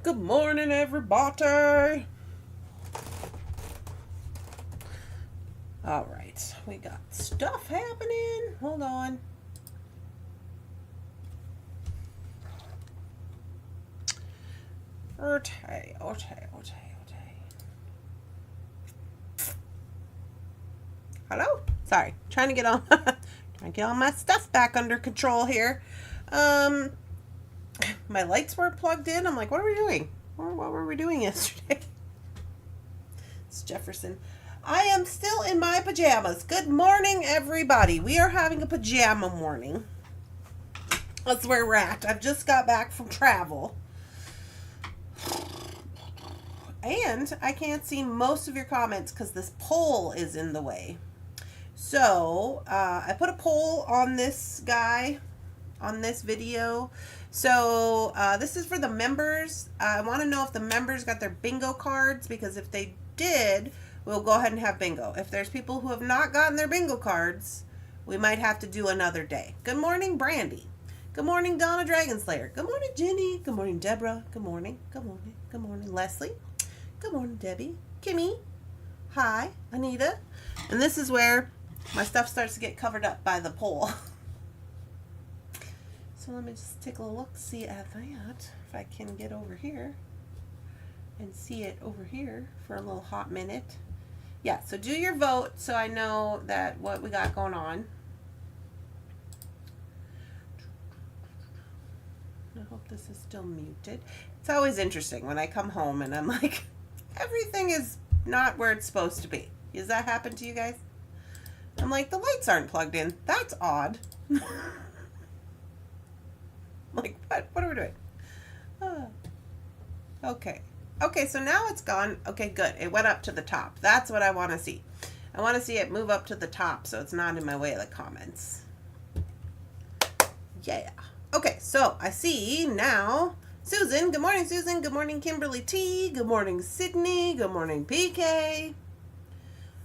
Good morning, everybody. All right, we got stuff happening. Hold on. Okay. Hello? Sorry, trying to get all my stuff back under control here. My lights weren't plugged in. I'm like, what are we doing? What were we doing yesterday? It's Jefferson. I am still in my pajamas. Good morning, everybody. We are having a pajama morning. That's where we're at. I've just got back from travel. And I can't see most of your comments because this poll is in the way. So, I put a poll on this guy, on this video. So, this is for the members. I want to know if the members got their bingo cards, because if they did, we'll go ahead and have bingo. If there's people who have not gotten their bingo cards, we might have to do another day. Good morning, Brandy. Good morning, Donna Dragonslayer. Good morning, Jenny. Good morning, Deborah. Good morning. Good morning. Good morning, Leslie. Good morning, Debbie. Kimmy. Hi, Anita. And this is where my stuff starts to get covered up by the pole. So let me just take a look, see at that, if I can get over here and see it over here for a little hot minute. Yeah, so do your vote so I know that what we got going on. I hope this is still muted. It's always interesting when I come home and I'm like, everything is not where it's supposed to be. Does that happen to you guys? I'm like, the lights aren't plugged in. That's odd. Like, what are we doing? Okay. Okay, so now it's gone. Okay, good. It went up to the top. That's what I want to see. I want to see it move up to the top so it's not in my way of the comments. Yeah. Okay, so I see now Susan. Good morning, Susan. Good morning, Kimberly T. Good morning, Sydney. Good morning, PK.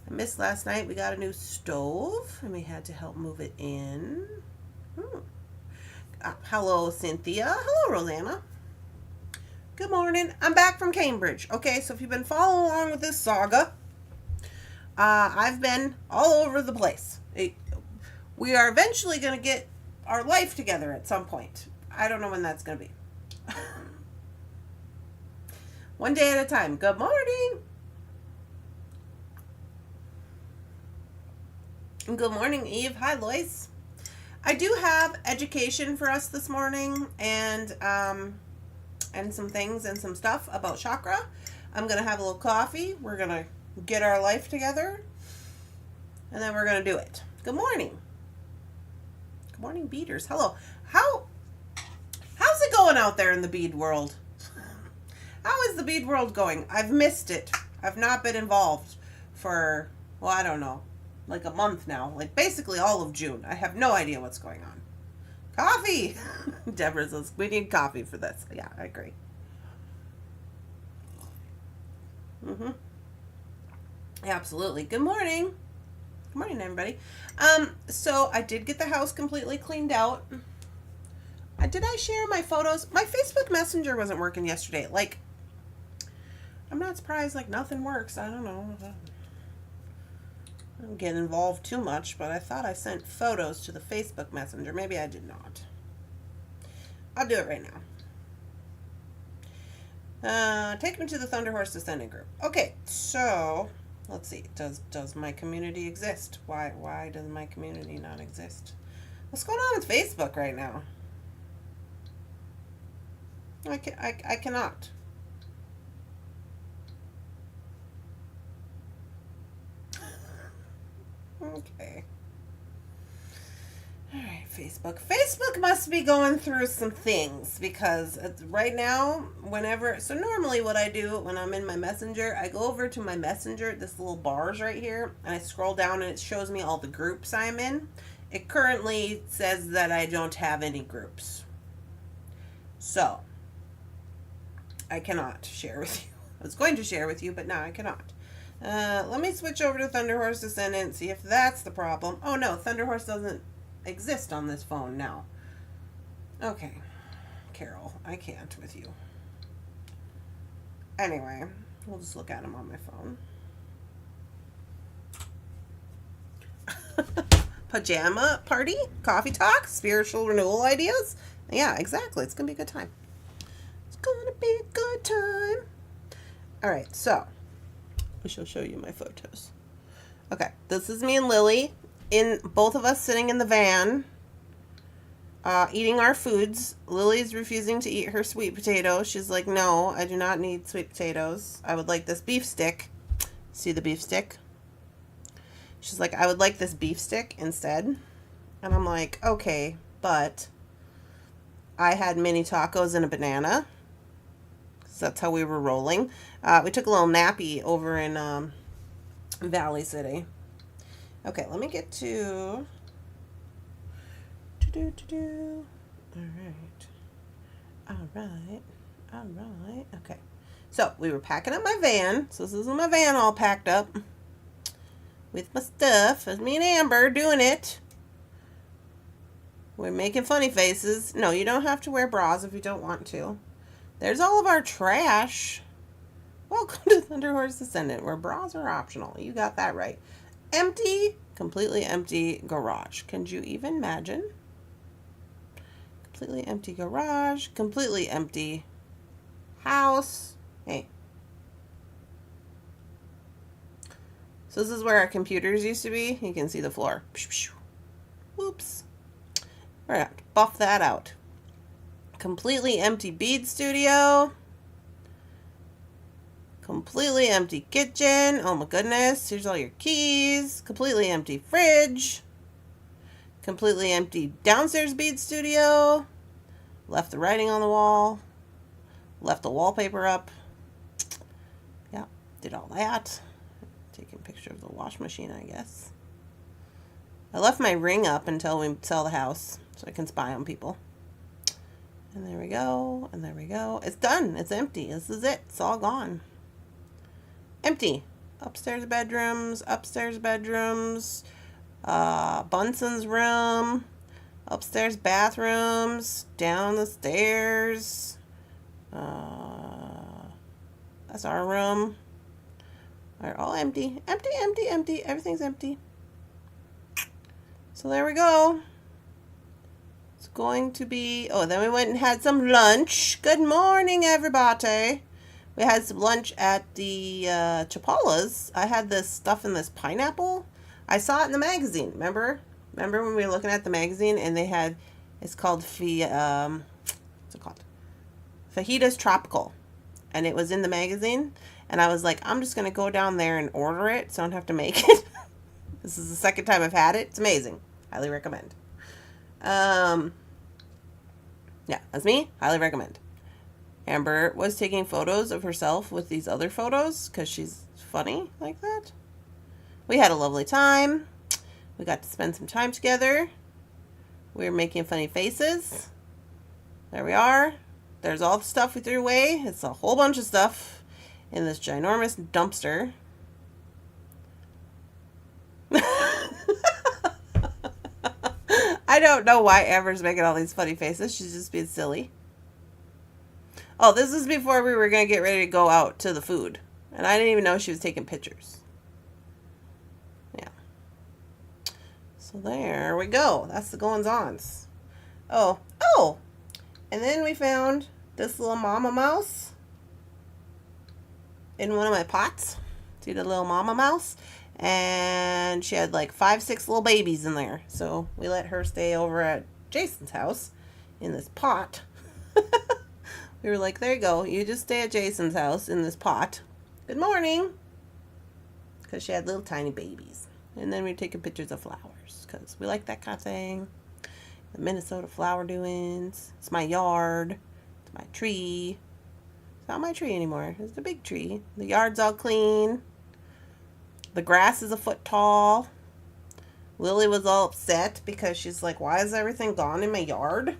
I missed last night. We got a new stove and we had to help move it in. Hello, Cynthia. Hello, Rosanna. Good morning. I'm back from Cambridge. Okay, so if you've been following along with this saga, I've been all over the place. We are eventually going to get our life together at some point. I don't know when that's going to be. One day at a time. Good morning. Good morning, Eve. Hi, Lois. I do have education for us this morning and some things and some stuff about chakra. I'm going to have a little coffee. We're going to get our life together. And then we're going to do it. Good morning. Good morning, beaders. Hello. How's it going out there in the bead world? How is the bead world going? I've missed it. I've not been involved for, well, I don't know, like a month now. Like basically all of June. I have no idea what's going on. Coffee! Deborah says, we need coffee for this. Yeah, I agree. Absolutely. Good morning. Good morning, everybody. So I did get the house completely cleaned out. Did I share my photos? My Facebook Messenger wasn't working yesterday. Like, I'm not surprised, like, nothing works. I don't know. I don't get involved too much, but I thought I sent photos to the Facebook Messenger. Maybe I did not. I'll do it right now. Take me to the Thunderhorse Descendant group. Okay, so let's see. Does my community exist? Why does my community not exist? What's going on with Facebook right now? I cannot. Okay. All right, Facebook. Facebook must be going through some things because right now, so normally what I do when I'm in my messenger, I go over to my messenger, this little bars right here, and I scroll down and it shows me all the groups I'm in. It currently says that I don't have any groups. So, I cannot share with you. I was going to share with you, but now I cannot. Let me switch over to Thunderhorse Descendant, see if that's the problem. Oh no, Thunderhorse doesn't exist on this phone now. Okay. Carol. I can't with you. Anyway, we'll just look at them on my phone. Pajama party, coffee talk, spiritual renewal ideas. Yeah, exactly. It's going to be a good time. It's going to be a good time. All right, so I shall show you my photos. Okay, this is me and Lily, in both of us sitting in the van, eating our foods. Lily's refusing to eat her sweet potato. She's like, no, I do not need sweet potatoes. I would like this beef stick. See the beef stick? She's like, I would like this beef stick instead. And I'm like, okay, but I had mini tacos and a banana. So that's how we were rolling. We took a little nappy over in Valley City. Okay, let me get to... All right. Okay. So we were packing up my van. So this is my van all packed up with my stuff. It's me and Amber doing it. We're making funny faces. No, you don't have to wear bras if you don't want to. There's all of our trash. Welcome to Thunderhorse Descendant, where bras are optional. You got that right. Empty, completely empty garage. Can you even imagine? Completely empty garage, completely empty house. Hey. So this is where our computers used to be. You can see the floor. Oops. We're going to have to buff that out. Completely empty bead studio. Completely empty kitchen. Oh my goodness. Here's all your keys. Completely empty fridge. Completely empty downstairs bead studio. Left the writing on the wall. Left the wallpaper up. Yeah, did all that. Taking a picture of the wash machine, I guess. I left my ring up until we sell the house so I can spy on people. And there we go. And there we go. It's done. It's empty. This is it. It's all gone. Empty. Upstairs bedrooms. Bunson's room, upstairs bathrooms, down the stairs. That's our room. They're all empty. Empty. Everything's empty. So there we go. It's going to be... Oh, then we went and had some lunch. Good morning, everybody. We had some lunch at the Chapala's. I had this stuff in this pineapple. I saw it in the magazine. Remember when we were looking at the magazine and they had, it's called what's it called? Fajitas Tropical. And it was in the magazine. And I was like, I'm just going to go down there and order it so I don't have to make it. This is the second time I've had it. It's amazing. Highly recommend. Yeah, that's me. Highly recommend. Amber was taking photos of herself with these other photos because she's funny like that. We had a lovely time. We got to spend some time together. We were making funny faces. There we are. There's all the stuff we threw away. It's a whole bunch of stuff in this ginormous dumpster. I don't know why Amber's making all these funny faces. She's just being silly. Oh, this is before we were going to get ready to go out to the food. And I didn't even know she was taking pictures. Yeah. So there we go. That's the goings-ons. Oh. And then we found this little mama mouse in one of my pots. See the little mama mouse? And she had like 5-6 little babies in there. So we let her stay over at Jason's house in this pot. We were like, there you go. You just stay at Jason's house in this pot. Good morning. Because she had little tiny babies. And then we were taking pictures of flowers. Because we like that kind of thing. The Minnesota flower doings. It's my yard. It's my tree. It's not my tree anymore. It's the big tree. The yard's all clean. The grass is a foot tall. Lily was all upset because she's like, why is everything gone in my yard?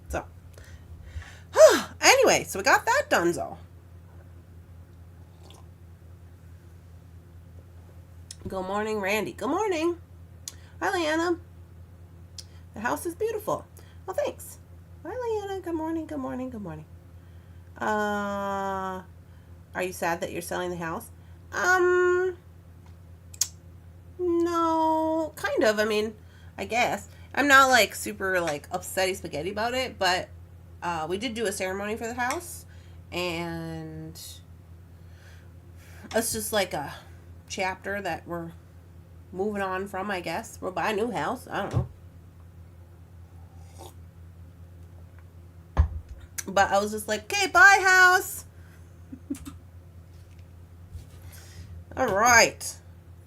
So, anyway, so we got that donezo. Good morning, Randy. Good morning. Hi, Leanna. The house is beautiful. Well, thanks. Hi, Leanna. Good morning, good morning, good morning. Are you sad that you're selling the house? No, kind of. I mean, I guess. I'm not like super like upsetty spaghetti about it, but we did do a ceremony for the house, and it's just like a chapter that we're moving on from, I guess. We'll buy a new house. I don't know. But I was just like, okay, bye, house. All right.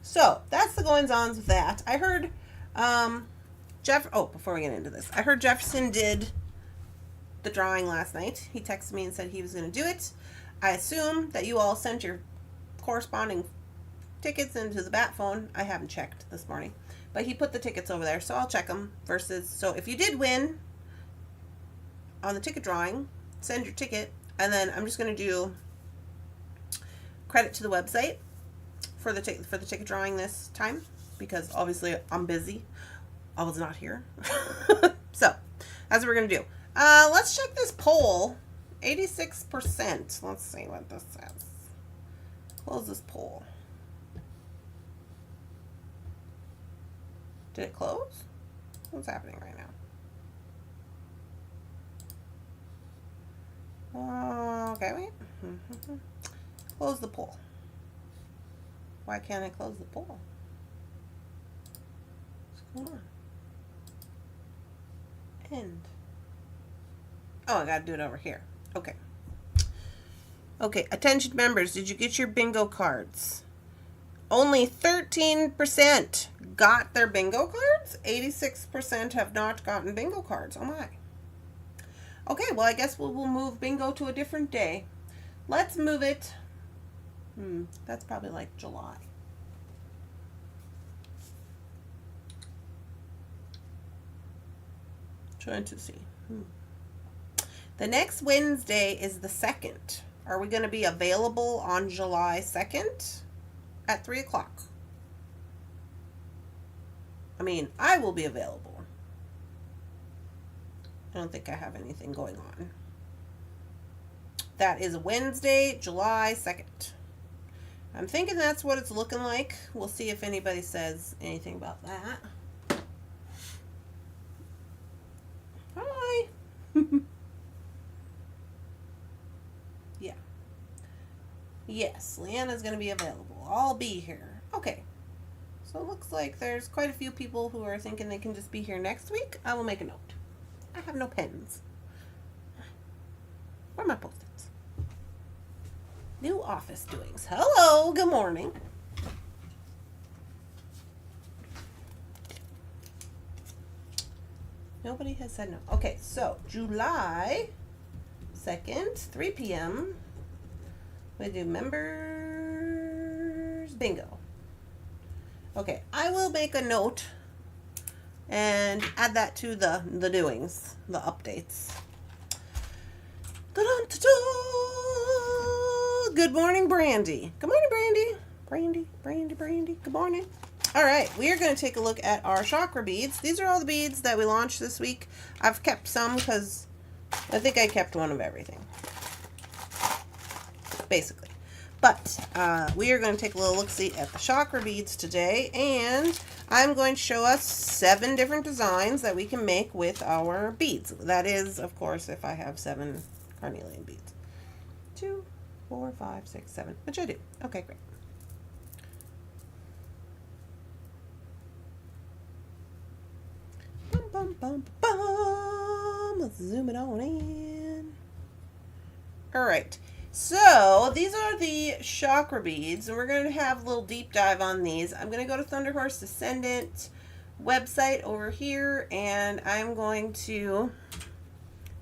So that's the goings-ons with that. I heard before we get into this, I heard Jefferson did the drawing last night. He texted me and said he was going to do it. I assume that you all sent your corresponding tickets into the bat phone. I haven't checked this morning, but he put the tickets over there, so I'll check them. So if you did win on the ticket drawing, send your ticket, and then I'm just going to do credit to the website for the ticket drawing this time, because obviously I'm busy. I was not here. So that's what we're going to do. Let's check this poll. 86%. Let's see what this says. Close this poll. Did it close? What's happening right now? Okay, wait. Close the poll. Why can't I close the poll? What's going on? End. Oh, I gotta do it over here. Okay. Okay, attention members, did you get your bingo cards? Only 13% got their bingo cards. 86% have not gotten bingo cards. Oh my. Okay, well, I guess we'll move bingo to a different day. Let's move it. That's probably like July. Trying to see. The next Wednesday is the 2nd. Are we going to be available on July 2nd at 3 o'clock? I mean, I will be available. I don't think I have anything going on. That is Wednesday, July 2nd. I'm thinking that's what it's looking like. We'll see if anybody says anything about that. Hi. Yeah. Yes, Leanna's going to be available. I'll be here. Okay. So it looks like there's quite a few people who are thinking they can just be here next week. I will make a note. I have no pens. Where are my Post-its? New office doings. Hello, good morning. Nobody has said no. Okay, so July 2nd, 3 p.m. We do members bingo. Okay, I will make a note and add that to the doings, the updates. Da-dun-da-da. Good morning, Brandy. Good morning, Brandy. Brandy. Good morning. All right, we are going to take a look at our chakra beads. These are all the beads that we launched this week. I've kept some because I think I kept one of everything, basically. But we are going to take a little look-see at the chakra beads today, and I'm going to show us 7 different designs that we can make with our beads. That is, of course, if I have 7 carnelian beads. 2, 4, 5, 6, 7, which I do. Okay, great. Bum, bum, bum. Let's zoom it on in. All right. So these are the chakra beads, and we're going to have a little deep dive on these. I'm going to go to Thunderhorse Descendant website over here, and I'm going to,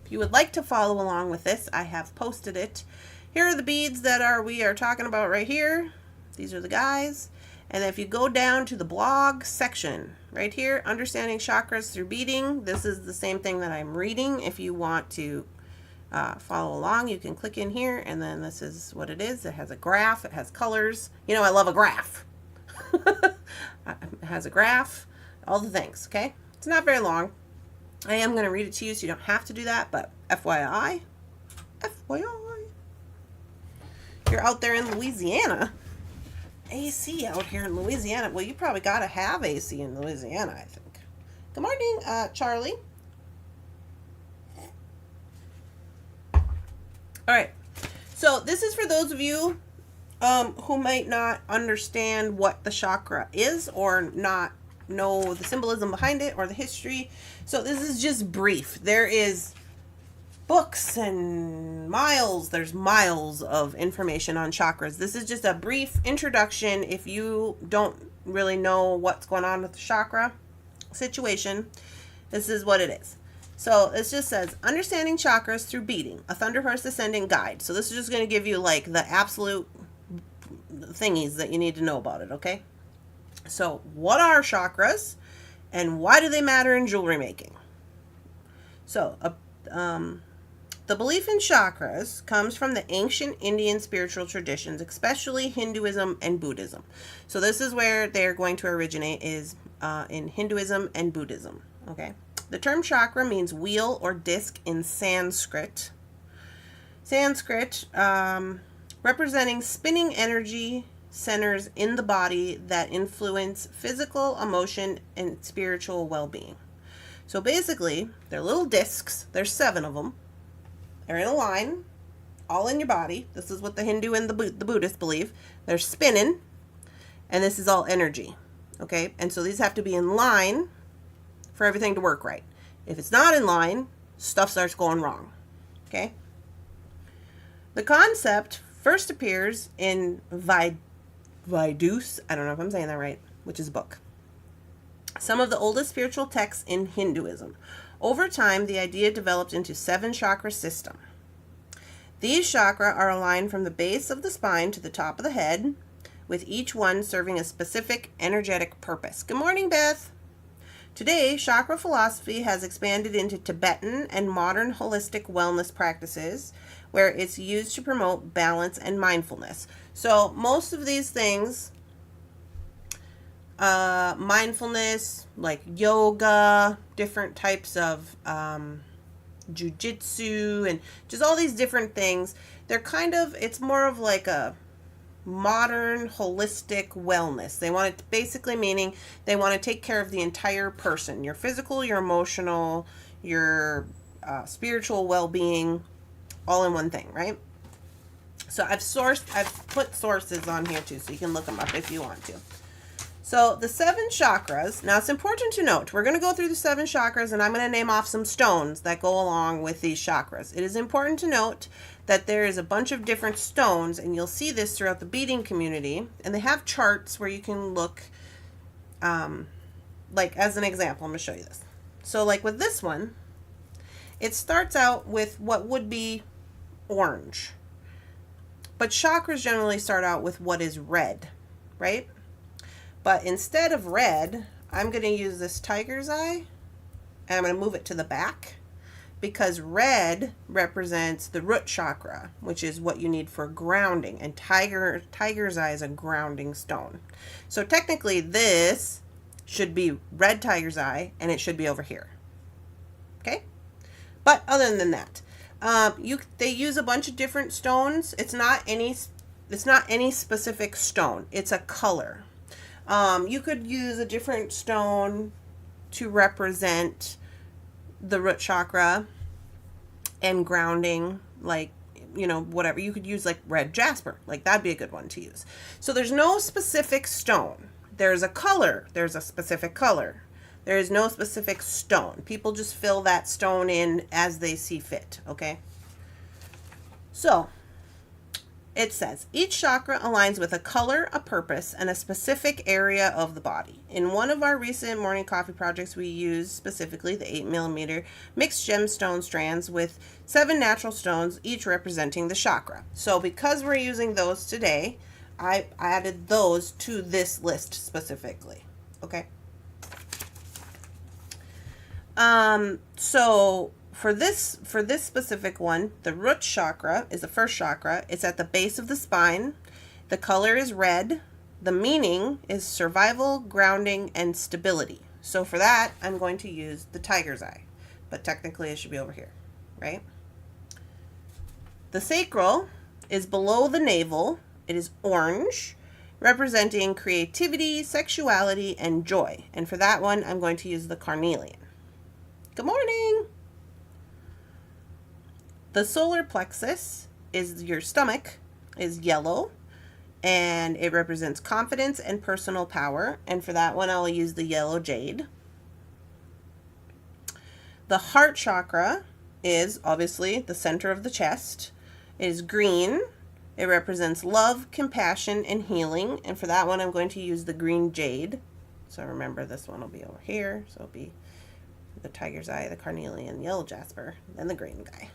if you would like to follow along with this, I have posted it. Here are the beads that we are talking about right here. These are the guys. And if you go down to the blog section right here, Understanding Chakras Through Beading, this is the same thing that I'm reading. If you want to follow along, you can click in here, and then this is what it is. It has a graph. It has colors. You know, I love a graph. It has a graph, all the things, okay? It's not very long. I am going to read it to you, so you don't have to do that, but FYI, you're out there in Louisiana. AC out here in Louisiana. Well, you probably got to have AC in Louisiana, I think. Good morning, Charlie. All right. So this is for those of you who might not understand what the chakra is or not know the symbolism behind it or the history. So this is just brief. There is books and there's miles of information on chakras. This is just a brief introduction. If you don't really know what's going on with the chakra situation, this is what it is. So it just says, understanding chakras through beading, a Thunderhorse Descendant guide. So this is just going to give you like the absolute thingies that you need to know about it, okay? So what are chakras and why do they matter in jewelry making? So the belief in chakras comes from the ancient Indian spiritual traditions, especially Hinduism and Buddhism. So this is where they're going to originate, is in Hinduism and Buddhism, okay? The term chakra means wheel or disc in Sanskrit. Representing spinning energy centers in the body that influence physical, emotion, and spiritual well-being. So basically, they're little discs. There's 7 of them. They're in a line, all in your body. This is what the Hindu and the Buddhist believe. They're spinning, and this is all energy, okay? And so these have to be in line for everything to work right. If it's not in line, stuff starts going wrong, okay? The concept first appears in Vaidus, I don't know if I'm saying that right, which is a book. Some of the oldest spiritual texts in Hinduism. Over time, the idea developed into 7 chakra system. These chakra are aligned from the base of the spine to the top of the head, with each one serving a specific energetic purpose. Good morning, Beth. Today, chakra philosophy has expanded into Tibetan and modern holistic wellness practices, where it's used to promote balance and mindfulness. So most of these things, mindfulness, like yoga, different types of jujitsu, and just all these different things, they're kind of, it's more of like a modern holistic wellness. They want it, basically meaning they want to take care of the entire person, your physical, your emotional, your spiritual well-being, all in one thing, right? So I've put sources on here too, so you can look them up if you want to. So the 7 chakras, now it's important to note, we're going to go through the 7 chakras and I'm going to name off some stones that go along with these chakras. It is important to note that there is a bunch of different stones, and you'll see this throughout the beading community, and they have charts where you can look, like as an example, I'm going to show you this. So like with this one, it starts out with what would be orange, but chakras generally start out with what is red, right? But instead of red, I'm going to use this tiger's eye, and I'm going to move it to the back, because red represents the root chakra, which is what you need for grounding, and tiger's eye is a grounding stone. So technically this should be red tiger's eye, and it should be over here. Okay? But other than that, they use a bunch of different stones. It's not any specific stone. It's a color. You could use a different stone to represent the root chakra and grounding, like, you know, whatever. You could use like red jasper, like that'd be a good one to use. So there's no specific stone. There's a color. There's a specific color. There is no specific stone. People just fill that stone in as they see fit, okay? So it says, each chakra aligns with a color, a purpose, and a specific area of the body. In one of our recent morning coffee projects, we used specifically the 8mm mixed gemstone strands with 7 natural stones, each representing the chakra. So because we're using those today, I added those to this list specifically, okay? So for this specific one, the root chakra is the first chakra. It's at the base of the spine. The color is red. The meaning is survival, grounding, and stability. So for that, I'm going to use the tiger's eye. but technically it should be over here, right? The sacral is below the navel. It is orange, representing creativity, sexuality, and joy. And for that one, I'm going to use the Carnelian. Good morning. The solar plexus is your stomach, is yellow, and it represents confidence and personal power. And for that one, I'll use the yellow jade. The heart chakra is obviously the center of the chest. It is green. It represents love, compassion, and healing. And for that one, I'm going to use the green jade. So remember, this one will be over here. So it'll be the tiger's eye, the carnelian, yellow jasper, and the green guy.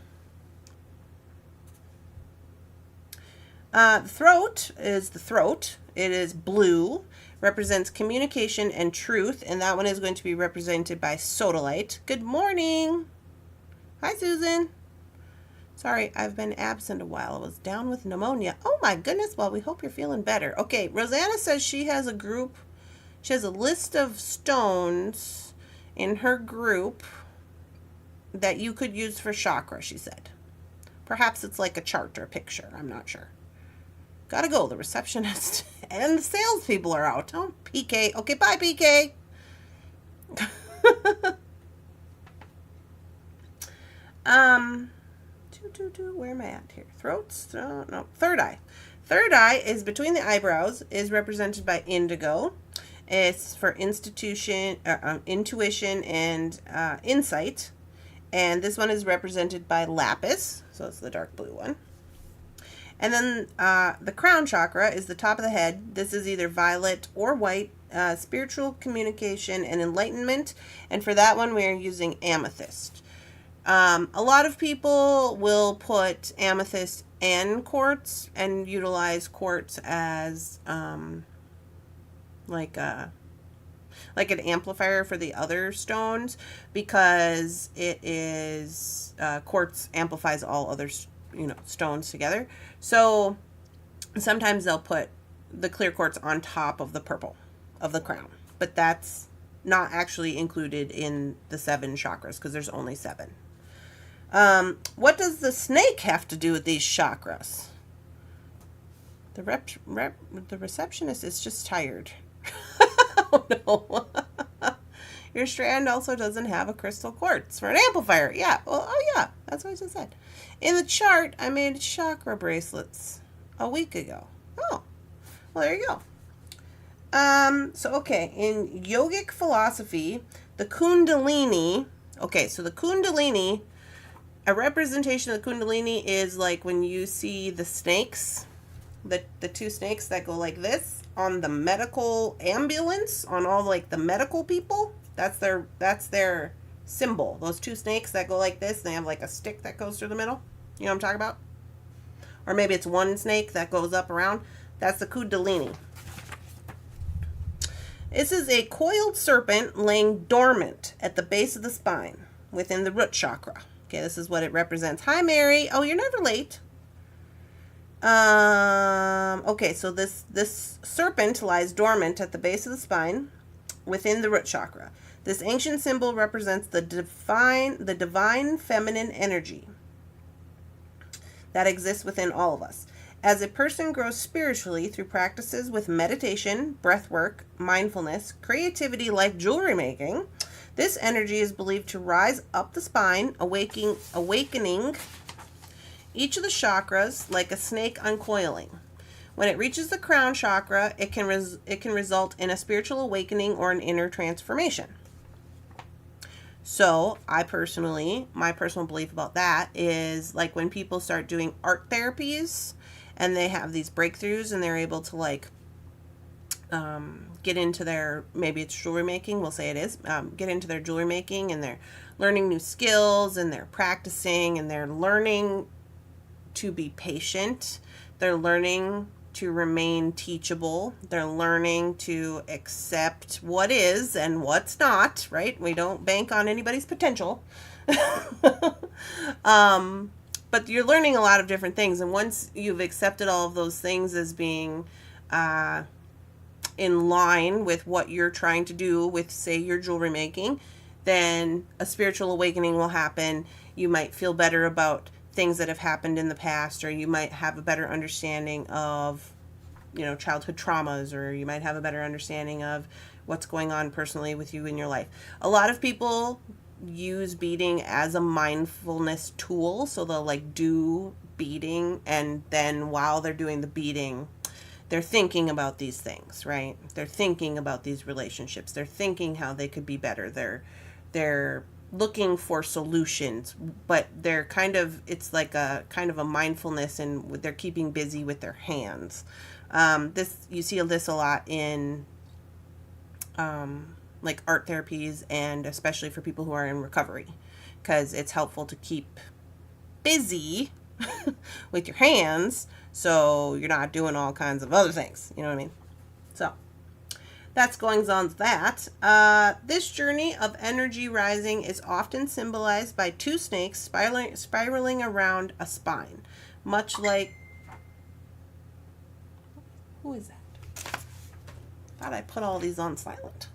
The throat is the throat. It is blue, represents communication and truth, and that one is going to be represented by Sodalite. Good morning. Hi, Susan. Sorry, I've been absent a while. I was down with pneumonia. Oh my goodness. Well, we hope you're feeling better. Okay, Rosanna says she has a group. She has a list of stones in her group that you could use for chakra, she said. Perhaps it's like a chart or a picture. I'm not sure. Gotta go. The receptionist and the salespeople are out. Oh, PK. Okay, bye, PK. Where am I at here? Throats? No. Third eye. Third eye is between the eyebrows, is represented by indigo. It's for intuition and insight. And this one is represented by lapis. So it's the dark blue one. And then the crown chakra is the top of the head. This is either violet or white, spiritual communication and enlightenment. And for that one, we are using amethyst. A lot of people will put amethyst and quartz and utilize quartz as like an amplifier for the other stones, because it is quartz amplifies all other stones together. So sometimes they'll put the clear quartz on top of the purple of the crown, but that's not actually included in the 7 chakras because there's only 7. What does the snake have to do with these chakras? The receptionist is just tired. Oh no. Your strand also doesn't have a crystal quartz for an amplifier. Yeah. Well, oh yeah. That's what I just said. In the chart, I made chakra bracelets a week ago. Oh. Well, there you go. So, okay. In yogic philosophy, the Kundalini. Okay, so the Kundalini, a representation of the Kundalini is like when you see the snakes, the 2 snakes that go like this on the medical ambulance, on all like the medical people. That's their symbol. Those 2 snakes that go like this, they have like a stick that goes through the middle. You know what I'm talking about? Or maybe it's one snake that goes up around. That's the Kundalini. This is a coiled serpent laying dormant at the base of the spine within the root chakra. Okay, this is what it represents. Hi, Mary. Oh, you're never late. Okay, so this serpent lies dormant at the base of the spine within the root chakra. This ancient symbol represents the divine feminine energy that exists within all of us. As a person grows spiritually through practices with meditation, breath work, mindfulness, creativity like jewelry making, this energy is believed to rise up the spine, awakening each of the chakras like a snake uncoiling. When it reaches the crown chakra, it can result in a spiritual awakening or an inner transformation. So, my personal belief about that is like when people start doing art therapies and they have these breakthroughs and they're able to like get into their, maybe it's jewelry making, we'll say it is, get into their jewelry making, and they're learning new skills and they're practicing and they're learning to be patient. They're learning to remain teachable. They're learning to accept what is and what's not, right? We don't bank on anybody's potential. But you're learning a lot of different things. And once you've accepted all of those things as being in line with what you're trying to do with, say, your jewelry making, then a spiritual awakening will happen. You might feel better about things that have happened in the past, or you might have a better understanding of, you know, childhood traumas, or you might have a better understanding of what's going on personally with you in your life. A lot of people use beading as a mindfulness tool, so they'll like do beading, and then while they're doing the beading, they're thinking about these things, right? They're thinking about these relationships. They're thinking how they could be better. They're looking for solutions, but they're kind of, it's like a kind of a mindfulness, and they're keeping busy with their hands. This, you see this a lot in like art therapies, and especially for people who are in recovery, because it's helpful to keep busy with your hands so you're not doing all kinds of other things. You know what I mean? So that's goings on with that. This journey of energy rising is often symbolized by two snakes spiraling around a spine, much like... Who is that? Thought I put all these on silent.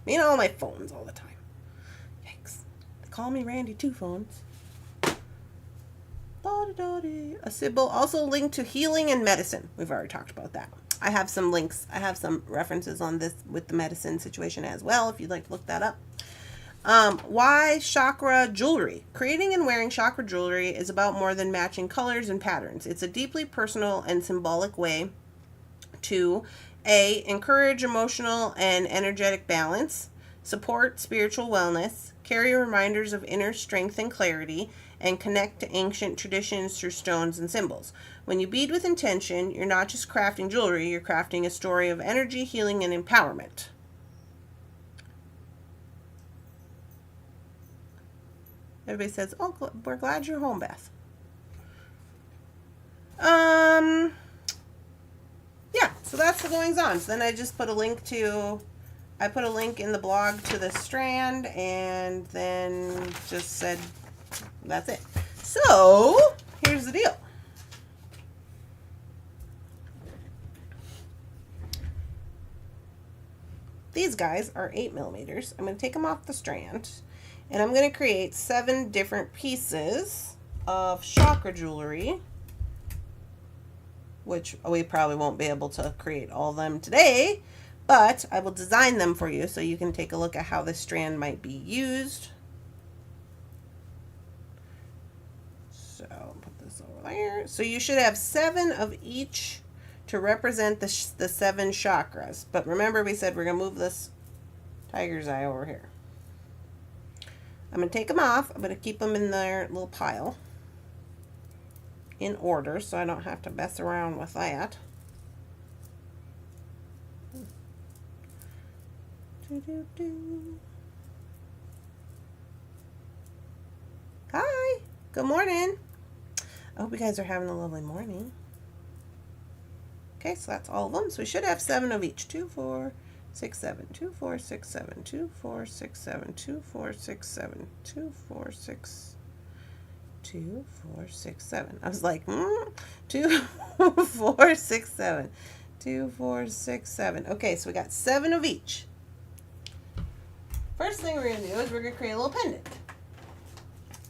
You know, my phones all the time. Yikes. They call me Randy Two Phones. A symbol also linked to healing and medicine. We've already talked about that. I have some links. I have some references on this with the medicine situation as well, if you'd like to look that up. Why chakra jewelry? Creating and wearing chakra jewelry is about more than matching colors and patterns. It's a deeply personal and symbolic way to encourage emotional and energetic balance, support spiritual wellness, carry reminders of inner strength and clarity, and connect to ancient traditions through stones and symbols. When you bead with intention, you're not just crafting jewelry, you're crafting a story of energy, healing, and empowerment. Everybody says, oh, we're glad you're home, Beth. Yeah, so that's the goings on. So then I just put a link to, I put a link in the blog to the Strand, and then just said, that's it. So here's the deal. These guys are 8mm. I'm going to take them off the strand, and I'm going to create 7 different pieces of chakra jewelry, which we probably won't be able to create all of them today, but I will design them for you so you can take a look at how this strand might be used. So put this over there. So you should have 7 of each to represent the 7 chakras. But remember, we said we're going to move this tiger's eye over here. I'm going to take them off. I'm going to keep them in their little pile in order, so I don't have to mess around with that. Hi, good morning. I hope you guys are having a lovely morning. Okay, so that's all of them. So we should have 7 of each. 2, 4, 6, 7. 2, 4, 6, 7. 2, 4, 6, 7. 2, 4, 6, 7. 2, 4, 6. 2, 4, 6, 7. I was like, 2, 4, 6, 7. 2, 4, 6, 7. Okay, so we got 7 of each. First thing we're going to do is we're going to create a little pendant.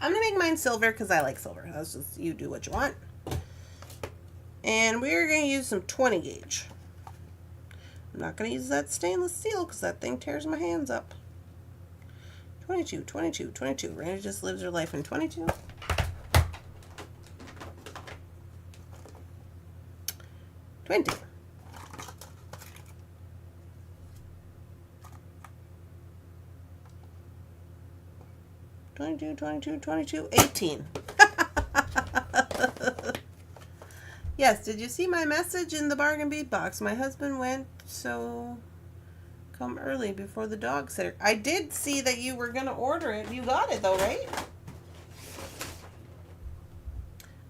I'm going to make mine silver because I like silver. That's just, you do what you want. And we're going to use some 20 gauge. I'm not going to use that stainless steel because that thing tears my hands up. 22, 22, 22. Randy just lives her life in 22. 20. 22, 22, 22, 18. Yes, did you see my message in the bargain bead box? My husband went, so come early before the dog sitter. I did see that you were going to order it. You got it though, right?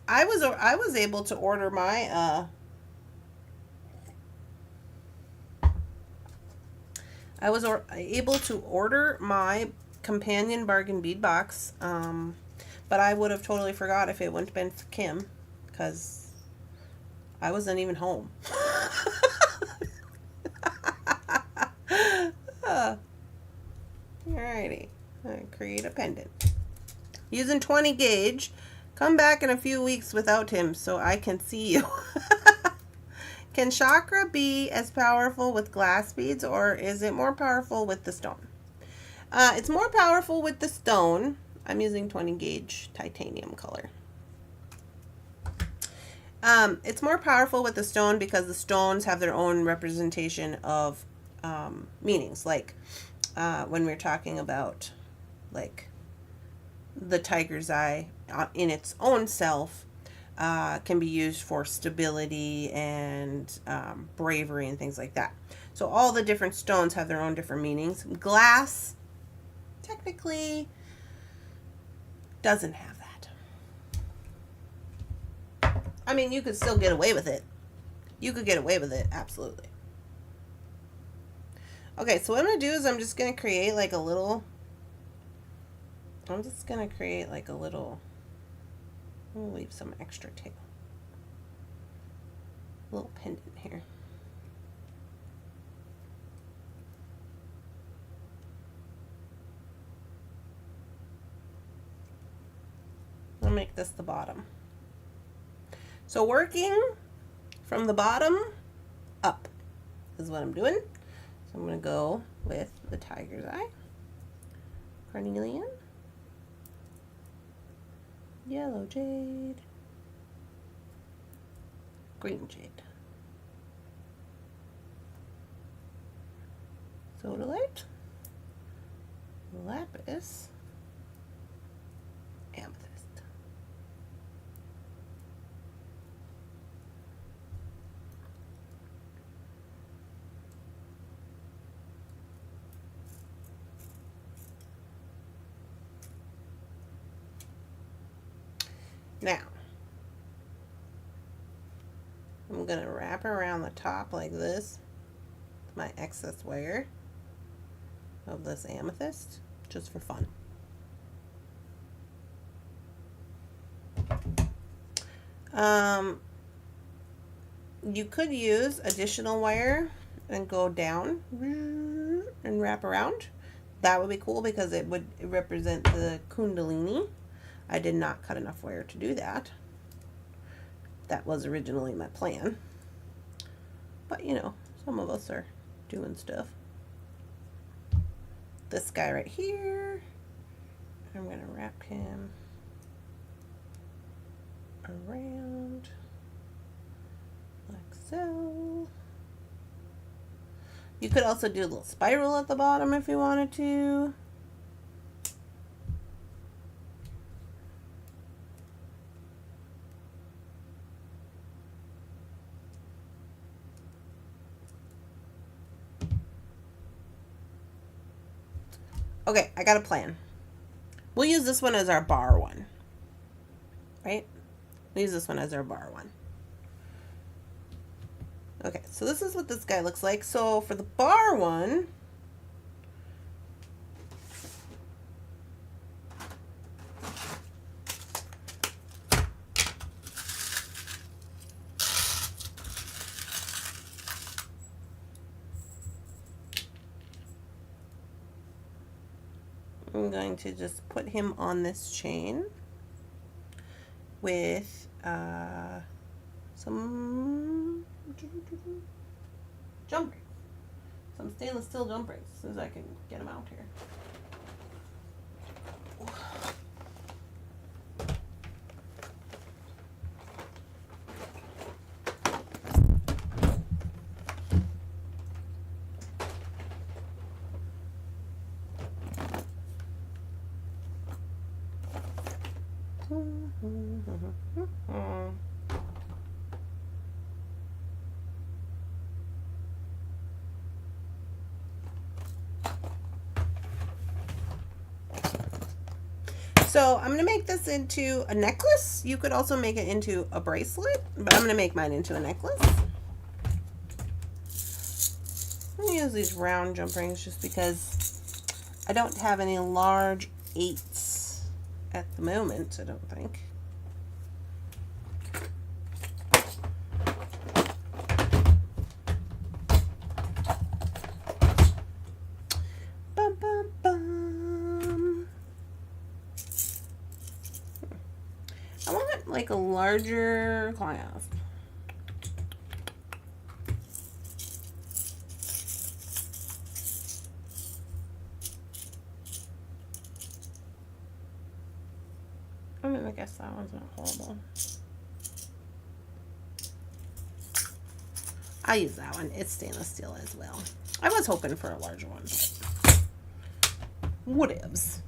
I was able to order my able to order my companion bargain bead box, but I would have totally forgot if it wouldn't have been for Kim, because I wasn't even home. Here, Alrighty. Create a pendant. Using 20 gauge. Come back in a few weeks without him so I can see you. Can chakra be as powerful with glass beads, or is it more powerful with the stone? It's more powerful with the stone. I'm using 20 gauge titanium color. It's more powerful with the stone because the stones have their own representation of meanings. Like when we're talking about like the tiger's eye in its own self can be used for stability and bravery and things like that. So all the different stones have their own different meanings. Glass technically doesn't have that. I mean, you could still get away with it. You could get away with it, absolutely. Okay, so what I'm going to do is I'm just going to create like a little, I'm going to leave some extra tail. A little pendant here. I'll make this the bottom. So working from the bottom up is what I'm doing. So I'm going to go with the tiger's eye, Carnelian, yellow jade, green jade, Sodalite, lapis, amethyst. Now, I'm going to wrap around the top like this, my excess wire of this amethyst, just for fun. You could use additional wire and go down and wrap around. That would be cool because it would represent the Kundalini. I did not cut enough wire to do that. That was originally my plan. But, you know, some of us are doing stuff. This guy right here, I'm going to wrap him around like so. You could also do a little spiral at the bottom if you wanted to. Okay, I got a plan. We'll use this one as our bar one. Right? We'll use this one as our bar one. Okay, so this is what this guy looks like. So for the bar one, I'm going to just put him on this chain with some jump rings, some stainless steel jump rings, as soon as I can get them out here. So I'm going to make this into a necklace. You could also make it into a bracelet, but I'm going to make mine into a necklace. I'm going to use these round jump rings just because I don't have any large 8s at the moment, I don't think. Bum, bum, bum. like a larger clasp. I mean, I guess that one's not horrible. I'll use that one. It's stainless steel as well. I was hoping for a larger one, but whatevs.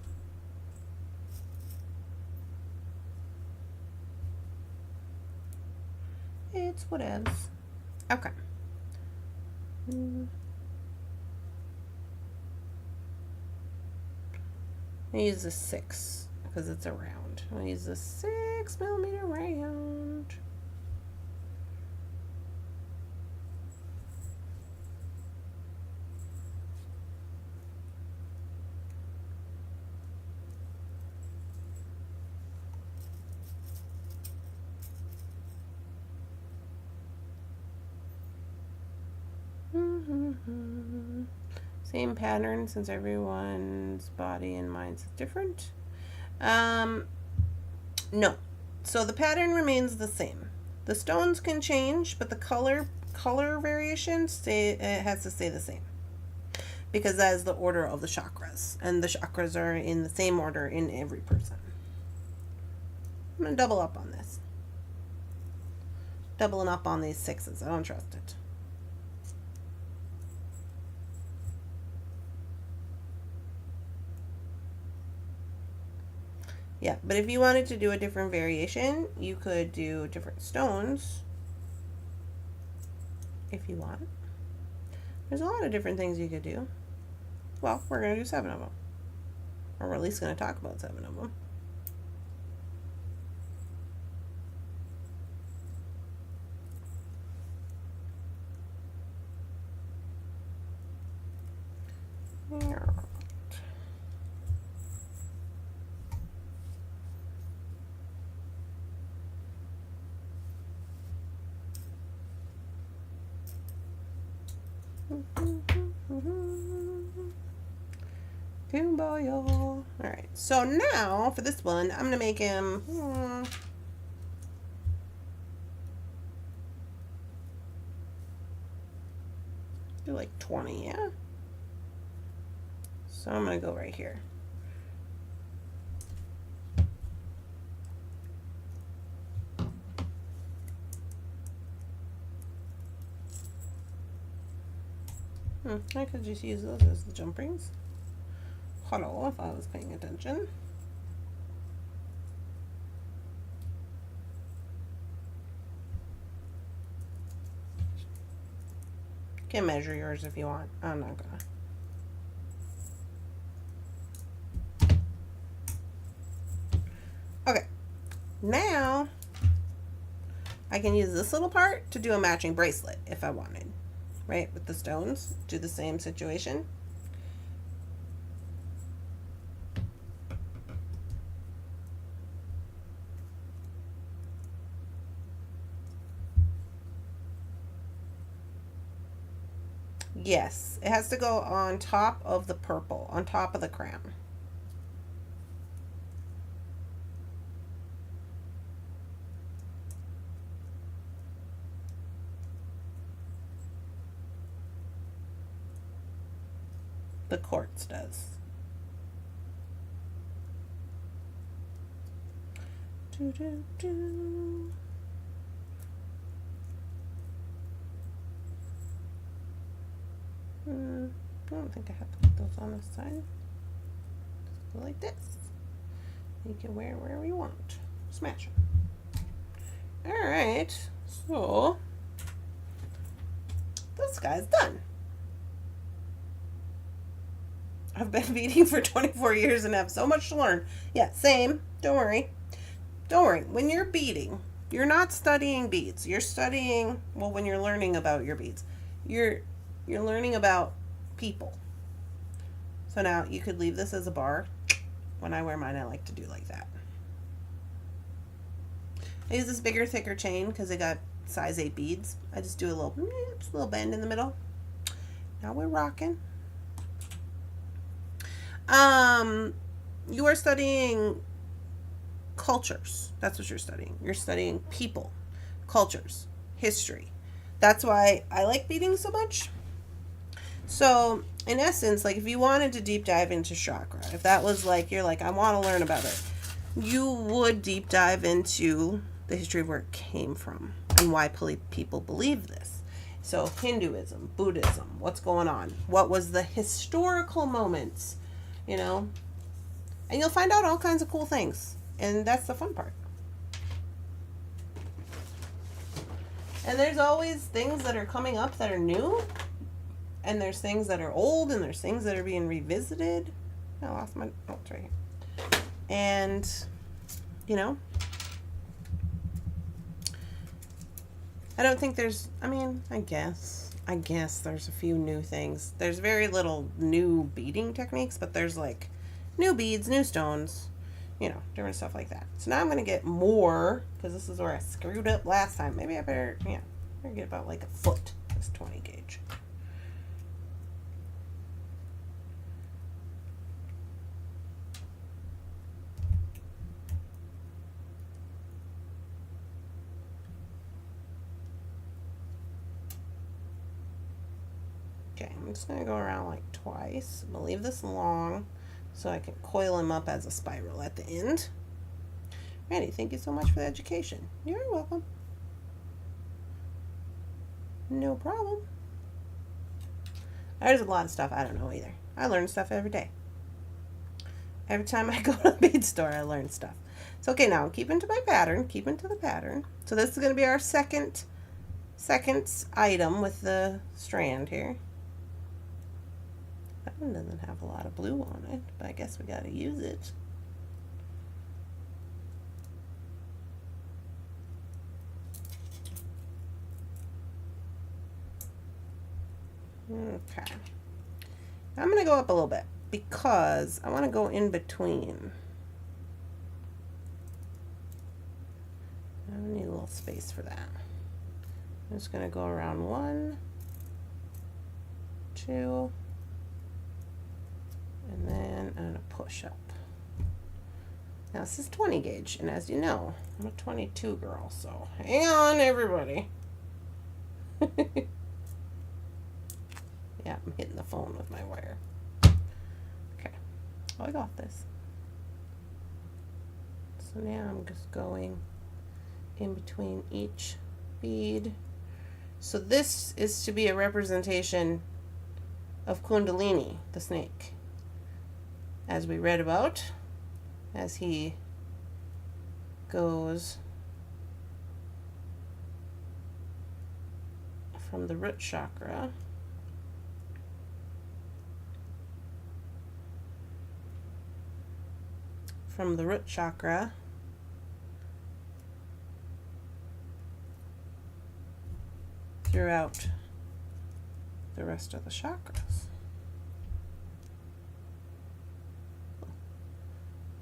It's whatevs. Okay. I use the 6 because it's a round. I'll use the 6mm round. Same pattern since everyone's body and mind's different. No. So the pattern remains the same. The stones can change, but the color variation has to stay the same. Because that is the order of the chakras. And the chakras are in the same order in every person. I'm going to double up on this. Doubling up on these 6s. I don't trust it. Yeah, but if you wanted to do a different variation, you could do different stones. If you want. There's a lot of different things you could do. Well, we're going to do 7 of them. Or we're at least going to talk about 7 of them. Alright, so now for this one, I'm going to make him do like 20, yeah? So I'm going to go right here. I could just use those as the jump rings. Hello, if I was paying attention. You can measure yours if you want. I'm not gonna. Okay, now I can use this little part to do a matching bracelet if I wanted. Right, with the stones, do the same situation. Yes, it has to go on top of the purple, on top of the crown. The quartz does. Do, do, do. I don't think I have to put those on this side. Just go like this. You can wear it wherever you want. Smash it. Alright, so this guy's done. I've been beading for 24 years and have so much to learn. Yeah, same. Don't worry. Don't worry. When you're beading, you're not studying beads. You're studying, well, when you're learning about your beads, you're learning about people. So now you could leave this as a bar. When I wear mine, I like to do like that. I use this bigger, thicker chain because I got size 8 beads. I just do a little bend in the middle. Now we're rocking. You are studying cultures. That's what you're studying. You're studying people, cultures, history. That's why I like beading so much. So, in essence, like if you wanted to deep dive into chakra, if that was like, you're like, I want to learn about it, you would deep dive into the history of where it came from and why people believe this. So, Hinduism, Buddhism, what's going on? What was the historical moments, you know? And you'll find out all kinds of cool things. And that's the fun part. And there's always things that are coming up that are new. And there's things that are old. And there's things that are being revisited. I lost my... Oh, it's right here. And, you know, I don't think there's... I mean, I guess there's a few new things. There's very little new beading techniques. But there's, like, new beads, new stones. You know, different stuff like that. So now I'm going to get more, because this is where I screwed up last time. Maybe I better, better get about like a foot, this 20 gauge. Okay, I'm just going to go around like twice. I'm going to leave this long so I can coil him up as a spiral at the end. Randy, thank you so much for the education. You're welcome. No problem. There's a lot of stuff I don't know either. I learn stuff every day. Every time I go to a bead store, I learn stuff. So, okay, now keep into my pattern. Keep into the pattern. So this is going to be our second item with the strand here. That one doesn't have a lot of blue on it, but I guess we got to use it. Okay. I'm going to go up a little bit because I want to go in between. I need a little space for that. I'm just going to go around 1, 2, and then I'm going to push up. Now this is 20 gauge, and as you know, I'm a 22 girl, so hang on everybody. Yeah, I'm hitting the phone with my wire. Okay, oh, I got this. So now I'm just going in between each bead. So this is to be a representation of Kundalini, the snake, as we read about, as he goes from the root chakra throughout the rest of the chakras.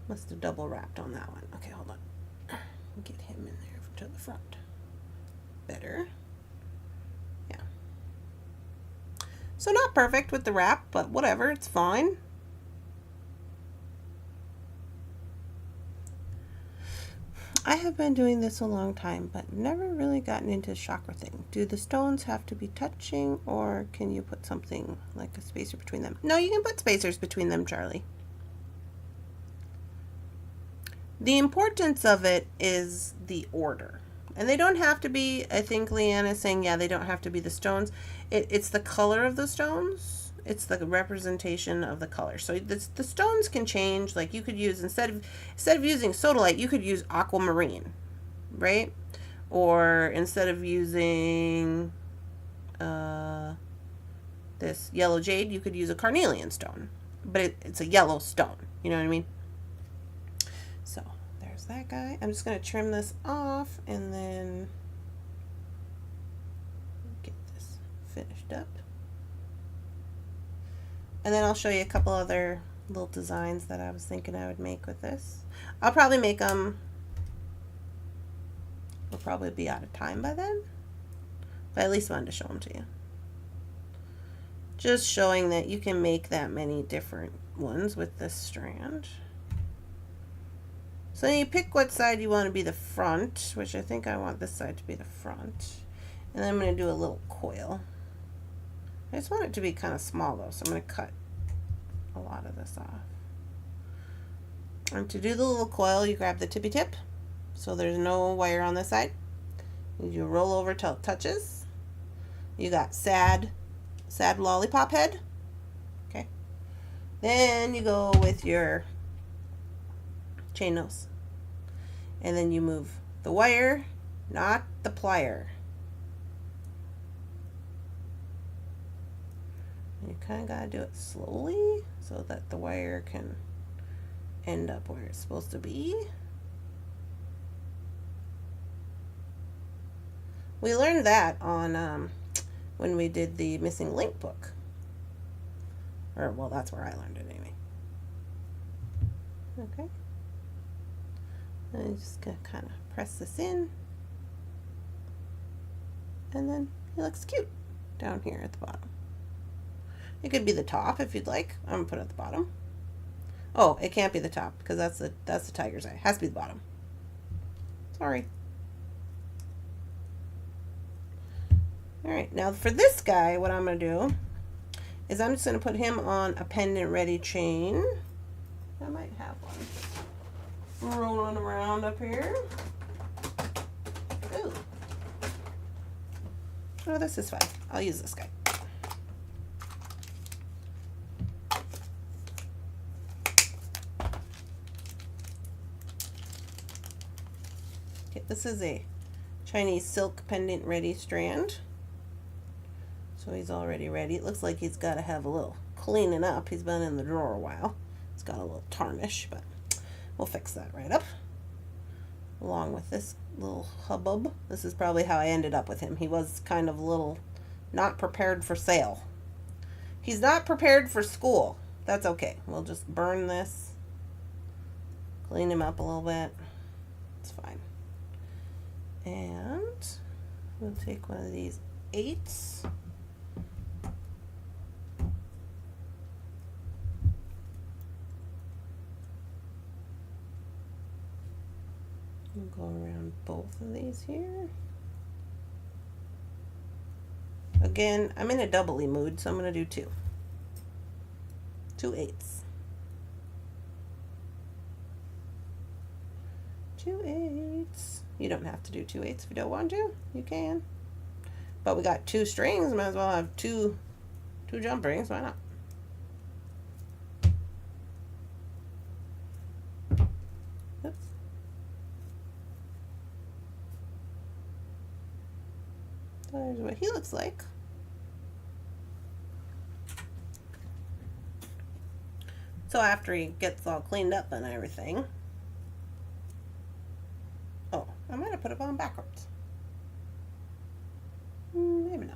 Must have double wrapped on that one. Okay, hold on. Get him in there to the front. Better. Yeah. So not perfect with the wrap, but whatever, it's fine. I have been doing this a long time, but never really gotten into the chakra thing. Do the stones have to be touching, or can you put something like a spacer between them? No, you can put spacers between them, Charlie. The importance of it is the order. And they don't have to be, I think Leanne is saying, yeah, they don't have to be the stones. It's the color of the stones. It's the representation of the color. So the stones can change. Like you could use, instead of using Sodalite, you could use aquamarine, right? Or instead of using this yellow jade, you could use a carnelian stone. But it's a yellow stone. You know what I mean? So there's that guy. I'm just going to trim this off and then get this finished up. And then I'll show you a couple other little designs that I was thinking I would make with this. I'll probably make them, we'll probably be out of time by then. But I at least wanted to show them to you. Just showing that you can make that many different ones with this strand. So you pick what side you want to be the front, which I think I want this side to be the front. And then I'm going to do a little coil. I just want it to be kind of small though, so I'm going to cut a lot of this off. And to do the little coil, you grab the tippy tip, so there's no wire on this side. You roll over till it touches. You got sad lollipop head. Okay. Then you go with your chain nose. And then you move the wire, not the plier. You kind of got to do it slowly so that the wire can end up where it's supposed to be. We learned that on when we did the missing link book. Or, well, that's where I learned it anyway. Okay. And I'm just going to kind of press this in. And then he looks cute down here at the bottom. It could be the top if you'd like. I'm going to put it at the bottom. Oh, it can't be the top because that's the tiger's eye. It has to be the bottom. Sorry. Alright, now for this guy, what I'm going to do is I'm just going to put him on a pendant ready chain. I might have one rolling around up here. Ooh. Oh, this is fine. I'll use this guy. Okay, this is a Chinese silk pendant ready strand. So he's already ready. It looks like he's got to have a little cleaning up. He's been in the drawer a while. It's got a little tarnish, but we'll fix that right up. Along with this little hubbub. This is probably how I ended up with him. He was kind of a little not prepared for sale. He's not prepared for school. That's okay. We'll just burn this. Clean him up a little bit. It's fine. And we'll take one of these 8s. We'll go around both of these here. Again, I'm in a doubly mood, so I'm going to do 2. 2 8s. 2 8s. You don't have to do 2 8s if you don't want to. You can. But we got 2 strings. Might as well have two jump rings. Why not? Oops. There's what he looks like. So after he gets all cleaned up and everything. Oh, I might have put it on backwards. Maybe not.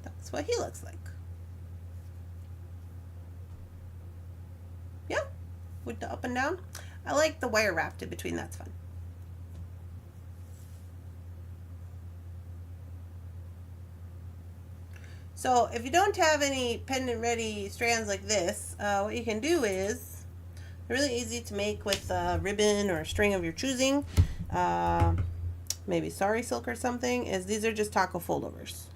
That's what he looks like. Yeah, with the up and down. I like the wire wrapped in between. That's fun. So if you don't have any pendant ready strands like this, what you can do is, really easy to make with a ribbon or a string of your choosing, maybe sari silk or something, is these are just taco foldovers.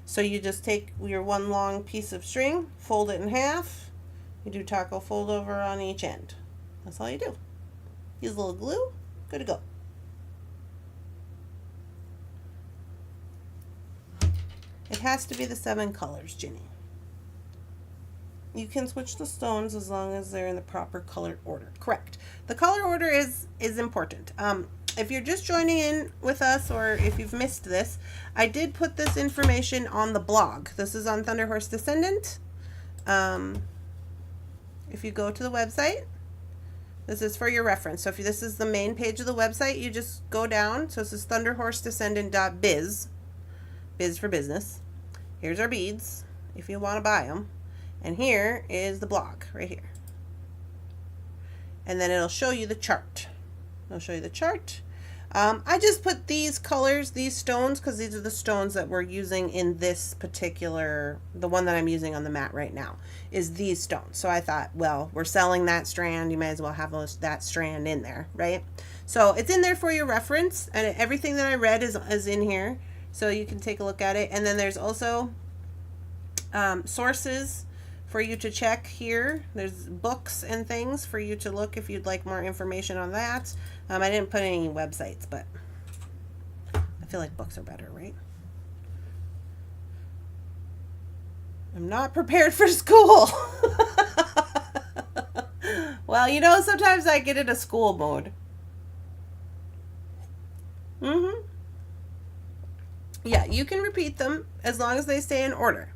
So you just take your one long piece of string, fold it in half, you do taco fold over on each end. That's all you do. Use a little glue, good to go. It has to be the 7 colors, Ginny. You can switch the stones as long as they're in the proper color order. Correct. The color order is important. If you're just joining in with us or if you've missed this, I did put this information on the blog. This is on Thunderhorse Descendant. If you go to the website, this is for your reference. So if this is the main page of the website, you just go down. So this is thunderhorsedescendant.biz. Biz for business. Here's our beads if you want to buy them. And here is the blog right here. And then it'll show you the chart. It'll show you the chart. I just put these colors, these stones, because these are the stones that we're using in this particular, the one that I'm using on the mat right now, is these stones. So I thought, well, we're selling that strand, you may as well have that strand in there, right? So it's in there for your reference, and everything that I read is in here, so you can take a look at it. And then there's also sources for you to check here. There's books and things for you to look if you'd like more information on that. I didn't put any websites, but I feel like books are better, right? I'm not prepared for school. Well, you know, sometimes I get into school mode. Yeah, you can repeat them as long as they stay in order.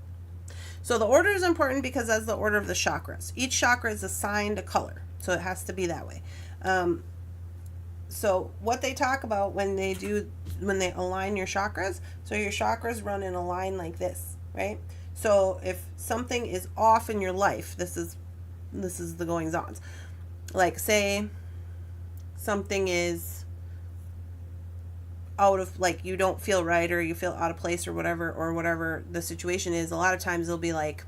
So the order is important because that's the order of the chakras. Each chakra is assigned a color, so it has to be that way. So what they talk about when they align your chakras, so your chakras run in a line like this, right? So if something is off in your life, this is the goings-ons. Like, say something is out of, like, you don't feel right, or you feel out of place, or whatever the situation is. A lot of times it'll be like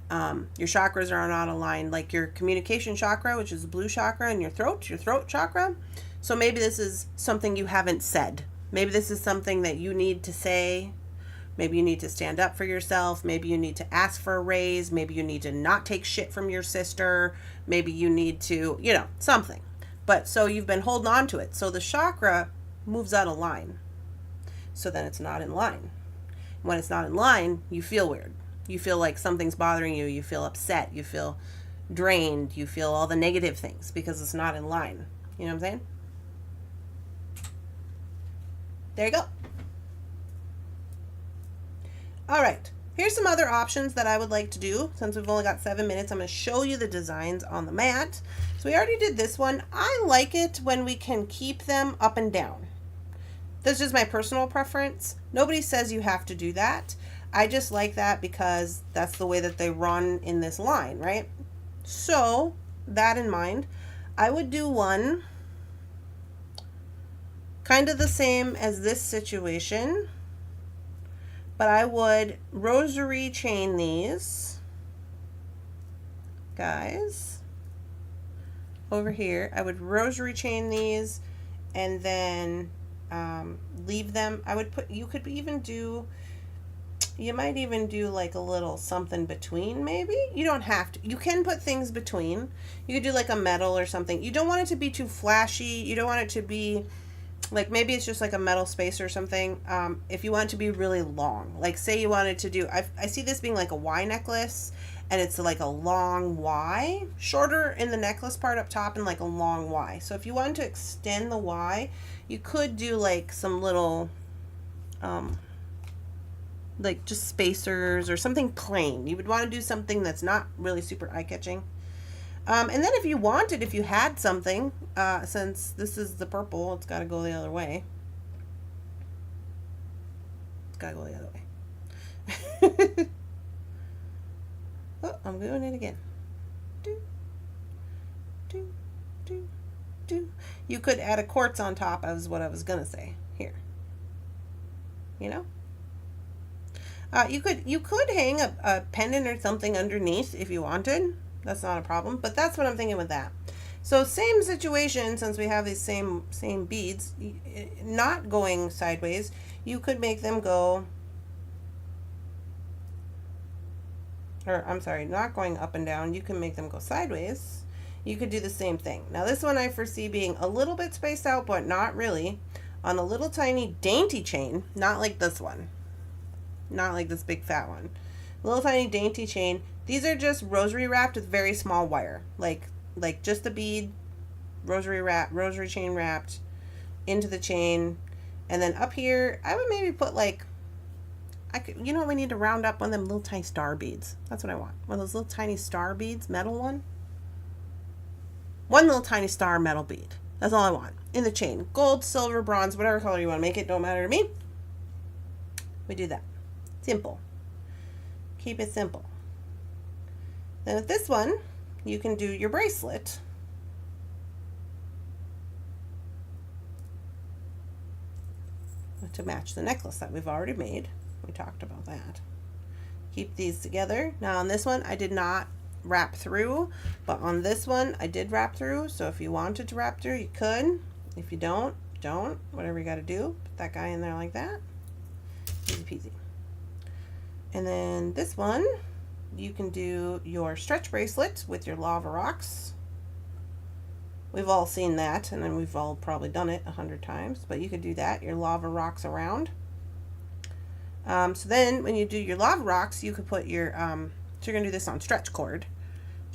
your chakras are not aligned, like your communication chakra, which is the blue chakra, and your throat chakra. So maybe this is something you haven't said. Maybe this is something that you need to say. Maybe you need to stand up for yourself. Maybe you need to ask for a raise. Maybe you need to not take shit from your sister. Maybe you need to, you know, something. But so you've been holding on to it. So the chakra moves out of line. So then it's not in line. When it's not in line, you feel weird. You feel like something's bothering you. You feel upset. You feel drained. You feel all the negative things because it's not in line. You know what I'm saying? There you go. All right. Here's some other options that I would like to do. Since we've only got 7 minutes, I'm going to show you the designs on the mat. So we already did this one. I like it when we can keep them up and down. That's just my personal preference. Nobody says you have to do that. I just like that because that's the way that they run in this line, right? So, that in mind, I would do one kind of the same as this situation, but I would rosary chain these guys over here. I would rosary chain these and then leave them. I would put, you could even do, you might even do like a little something between, maybe. You don't have to. You can put things between. You could do like a metal or something. You don't want it to be too flashy. You don't want it to be, like, maybe it's just like a metal space or something. If you want it to be really long, like say you wanted to do, I see this being like a Y necklace, and it's like a long Y, shorter in the necklace part up top and like a long Y. So if you wanted to extend the Y, you could do like some little, like just spacers or something plain. You would want to do something that's not really super eye-catching. And then if you wanted, if you had something, since this is the purple, it's got to go the other way. It's got to go the other way. Oh, I'm doing it again. Do, do, do, do. You could add a quartz on top, as what I was going to say here. You know? You could hang a pendant or something underneath if you wanted. That's not a problem, but that's what I'm thinking with that. So same situation, since we have these same beads, not going sideways, you could make them go, or I'm sorry, not going up and down, you can make them go sideways. You could do the same thing. Now this one I foresee being a little bit spaced out, but not really, on a little tiny dainty chain, not like this one. Not like this big fat one. Little tiny dainty chain. These are just rosary wrapped with very small wire. Like just a bead, rosary chain wrapped into the chain. And then up here, I would maybe put like, you know what, we need to round up one of them little tiny star beads. That's what I want. One of those little tiny star beads, metal one. One little tiny star metal bead. That's all I want. In the chain. Gold, silver, bronze, whatever color you want to make it. Don't matter to me. We do that. Simple. Keep it simple. Then with this one, you can do your bracelet. to match the necklace that we've already made. We talked about that. Keep these together. Now on this one, I did not wrap through, but on this one, I did wrap through. So if you wanted to wrap through, you could. If you don't, don't. Whatever you got to do. Put that guy in there like that. Easy peasy. And then this one, you can do your stretch bracelet with your lava rocks. We've all seen that, and then we've all probably done it 100 times, but you could do that, your lava rocks around. So then when you do your lava rocks, you could put your, so you're going to do this on stretch cord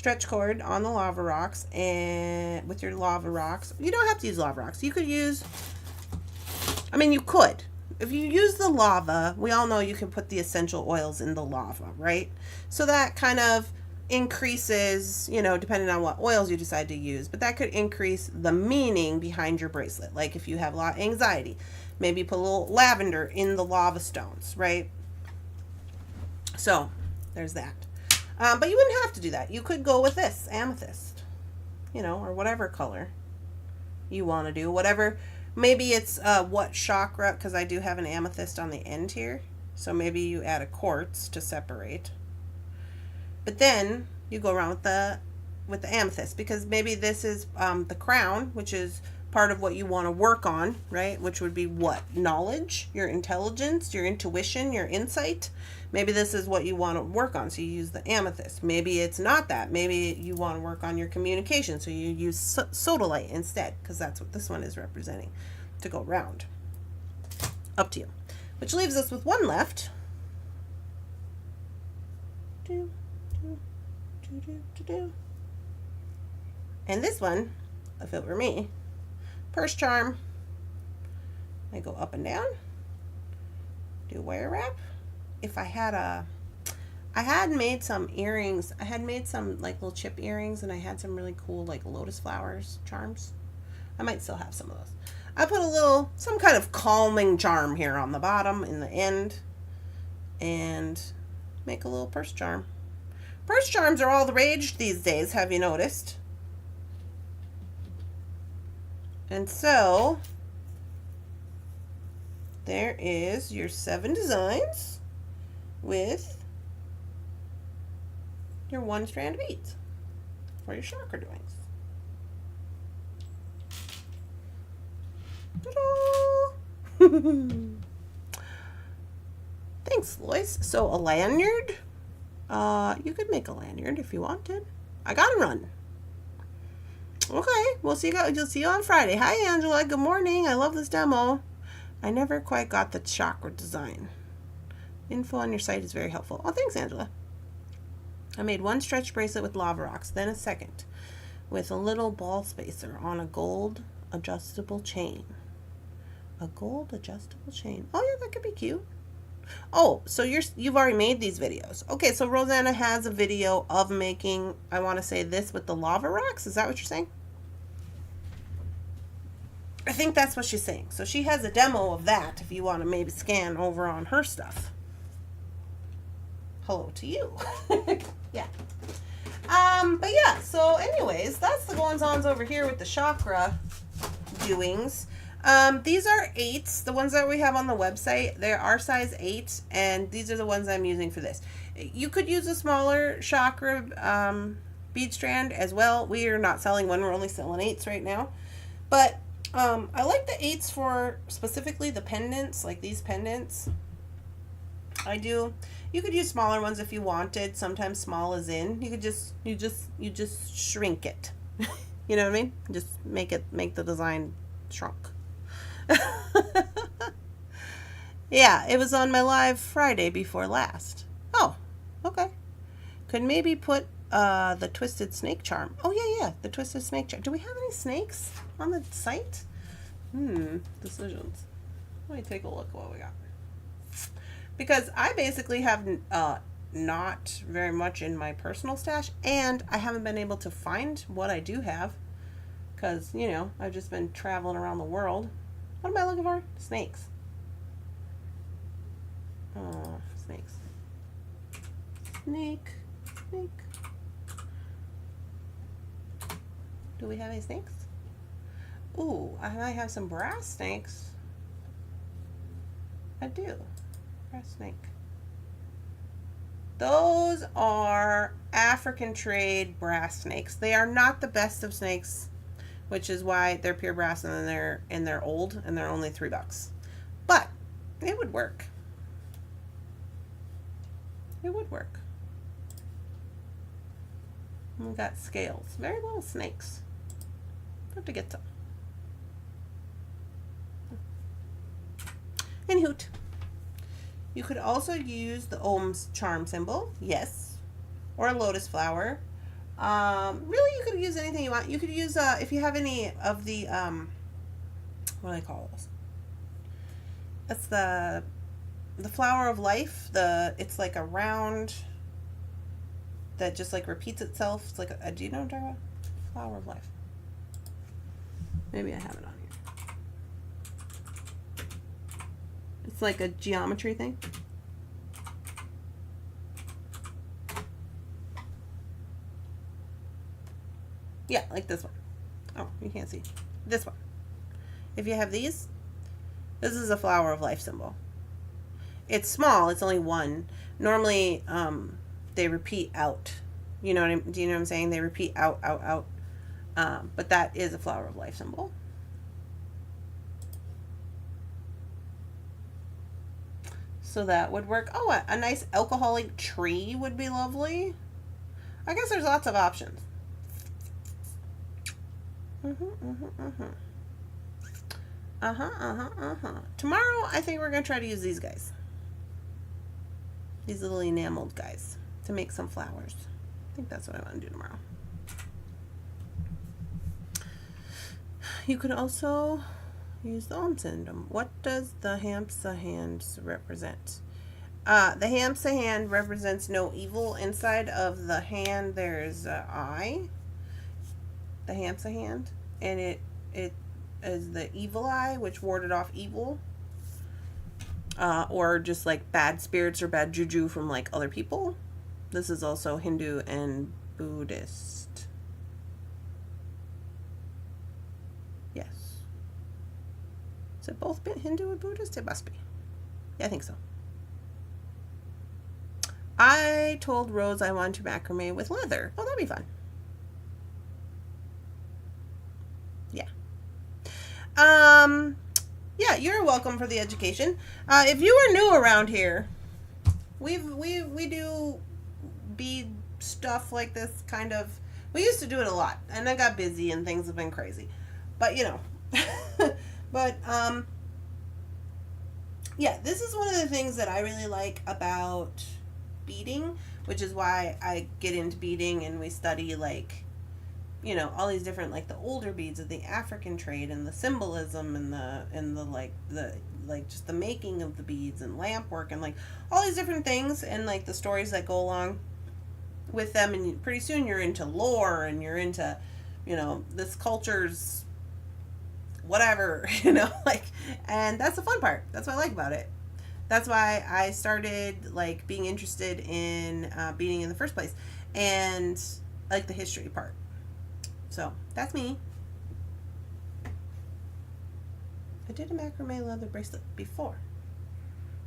on the lava rocks, and with your lava rocks, you don't have to use lava rocks. You could use, I mean, you could. If you use the lava, we all know you can put the essential oils in the lava, right? So that kind of increases, you know, depending on what oils you decide to use, but that could increase the meaning behind your bracelet. Like if you have a lot of anxiety, maybe put a little lavender in the lava stones, right? So there's that. But you wouldn't have to do that. You could go with this amethyst, you know, or whatever color you want to do, whatever. Maybe it's what chakra, because I do have an amethyst on the end here. So maybe you add a quartz to separate. But then you go around with the amethyst, because maybe this is the crown, which is part of what you want to work on, right? Which would be what? Knowledge, your intelligence, your intuition, your insight. Maybe this is what you want to work on, so you use the amethyst. Maybe it's not that. Maybe you want to work on your communication, so you use Sodalite instead, because that's what this one is representing, to go around. Up to you. Which leaves us with one left. And this one, if it were me, purse charm. I go up and down, do wire wrap. If I had I had made some earrings. I had made some like little chip earrings, and I had some really cool like lotus flowers charms. I might still have some of those. I put some kind of calming charm here on the bottom in the end, and make a little purse charm. Purse charms are all the rage these days, have you noticed? And so, there is your 7 designs with your 1 strand of beads for your chakra doings. Ta-da! Thanks, Lois. So, a lanyard? You could make a lanyard if you wanted. I gotta run. Okay, we'll see you guys. You'll see you on Friday. Hi, Angela. Good morning. I love this demo. I never quite got the chakra design. Info on your site is very helpful. Oh, thanks, Angela. I made 1 stretch bracelet with lava rocks, then a second with a little ball spacer on a gold adjustable chain. A gold adjustable chain. Oh, yeah, that could be cute. Oh, so you've already made these videos. Okay, so Rosanna has a video of making, I want to say, this with the lava rocks. Is that what you're saying? I think that's what she's saying. So she has a demo of that if you want to maybe scan over on her stuff. Hello to you. Yeah. But yeah, so anyways, that's the goings-ons over here with the chakra doings. These are 8s. The ones that we have on the website, they are size 8, and these are the ones I'm using for this. You could use a smaller chakra bead strand as well. We are not selling one. We're only selling 8s right now. But I like the 8s for specifically the pendants, like these pendants. I do. You could use smaller ones if you wanted. Sometimes small is in. You just shrink it. You know what I mean? Just make the design shrunk. Yeah, it was on my live Friday before last. Oh, okay. Could maybe put the twisted snake charm. Oh yeah, the twisted snake charm. Do we have any snakes on the site? Decisions. Let me take a look at what we got. Because I basically have not very much in my personal stash, and I haven't been able to find what I do have because, you know, I've just been traveling around the world. What am I looking for? Snakes. Oh, snakes. Snake. Do we have any snakes? Ooh, I might have some brass snakes. I do. Brass snake. Those are African trade brass snakes. They are not the best of snakes, which is why they're pure brass and they're old and they're only $3. But it would work. It would work. And we got scales. Very little snakes. Have to get some. Anywho, you could also use the Ohm's charm symbol, yes, or a lotus flower. Really, you could use anything you want. You could use, if you have any of the, what do I call those? That's the flower of life. It's like a round that just like repeats itself. It's like do you know what I'm talking about? Flower of life. Maybe I have it on here. It's like a geometry thing. Yeah, like this one. Oh, you can't see. This one. If you have these, this is a flower of life symbol. It's small. It's only one. Normally, they repeat out. You know what do you know what I'm saying? They repeat out, out, out. But that is a flower of life symbol. So that would work. Oh, a nice alcoholic tree would be lovely. I guess there's lots of options. Tomorrow, I think we're going to try to use these guys. These little enameled guys to make some flowers. I think that's what I want to do tomorrow. You could also use the Om syndrome. What does the Hamsa hand represent? The Hamsa hand represents no evil. Inside of the hand, there's an eye. The Hamsa hand, and it is the evil eye, which warded off evil, or just like bad spirits or bad juju from like other people. This is also Hindu and Buddhist. Yes. Is it both Hindu and Buddhist? It must be. Yeah, I think so. I told Rose I wanted to macrame with leather. Oh, that'd be fun. Yeah. Yeah, you're welcome for the education. If you are new around here, we do bead stuff like this kind of. We used to do it a lot, and I got busy and things have been crazy. But you know, but yeah, this is one of the things that I really like about beading, which is why I get into beading and we study like, you know, all these different like the older beads of the African trade and the symbolism and the like just the making of the beads and lamp work and like all these different things and like the stories that go along with them, and pretty soon you're into lore and you're into, you know, this culture's whatever, you know, like, and that's the fun part. That's what I like about it. That's why I started like being interested in beading in the first place, and like the history part. So that's me. I did a macrame leather bracelet before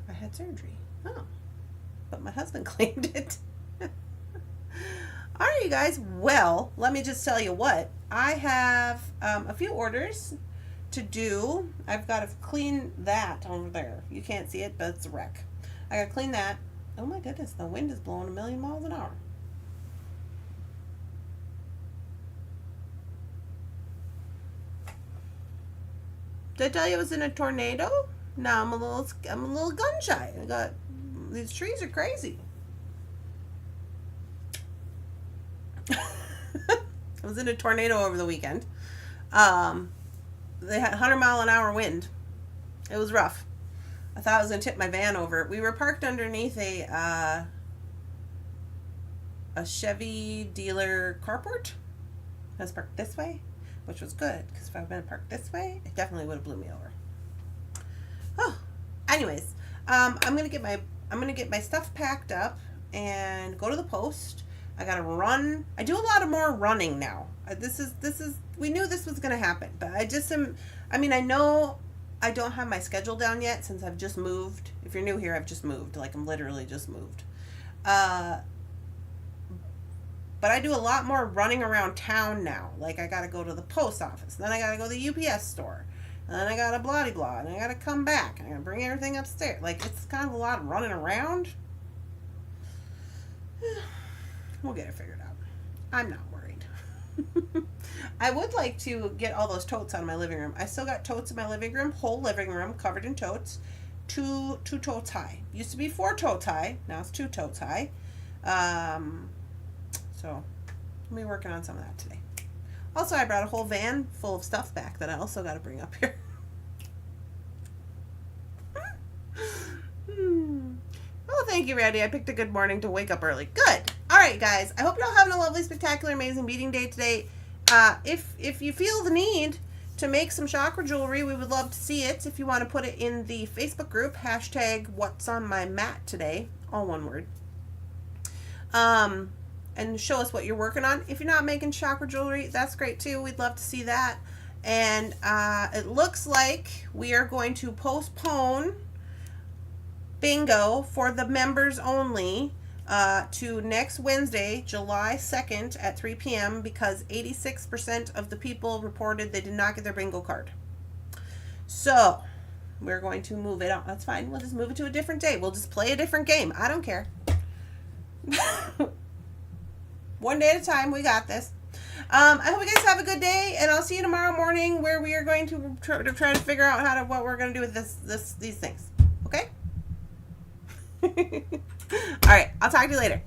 I had surgery. Oh, but my husband claimed it. All right, you guys. Well, let me just tell you what. I have a few orders to do. I've got to clean that over there. You can't see it, but it's a wreck. I got to clean that. Oh my goodness, the wind is blowing 1,000,000 miles an hour. Did I tell you I was in a tornado? Now I'm a little gun shy. I got these trees are crazy. I was in a tornado over the weekend. They had 100-mile-an-hour wind. It was rough. I thought I was going to tip my van over. We were parked underneath a Chevy dealer carport. I was parked this way, which was good, because if I had been parked this way, it definitely would have blew me over. Oh, anyways, I'm gonna get my stuff packed up and go to the post. I gotta run. I do a lot of more running now. This is we knew this was gonna happen, but I just am. I mean, I know I don't have my schedule down yet since I've just moved. If you're new here, I've just moved. Like, I'm literally just moved. But I do a lot more running around town now. Like, I got to go to the post office. Then I got to go to the UPS store. And then I got to blah-de-blah. And I got to come back. And I got to bring everything upstairs. Like, it's kind of a lot of running around. We'll get it figured out. I'm not worried. I would like to get all those totes out of my living room. I still got totes in my living room. Whole living room covered in totes. Two totes high. Used to be 4 totes high. Now it's 2 totes high. So I'll be working on some of that today. Also, I brought a whole van full of stuff back that I also got to bring up here. Oh, thank you, Randy. I picked a good morning to wake up early. Good. All right, guys. I hope you're all having a lovely, spectacular, amazing beading day today. If you feel the need to make some chakra jewelry, we would love to see it. If you want to put it in the Facebook group, hashtag what's on my mat today, all one word. And show us what you're working on. If you're not making chakra jewelry, that's great too. We'd love to see that. And it looks like we are going to postpone bingo for the members only to next Wednesday, July 2nd at 3 p.m. because 86% of the people reported they did not get their bingo card. So we're going to move it on. That's fine. We'll just move it to a different day. We'll just play a different game. I don't care. One day at a time. We got this. I hope you guys have a good day, and I'll see you tomorrow morning where we are going to try to figure out what we're going to do with these things. Okay? All right. I'll talk to you later.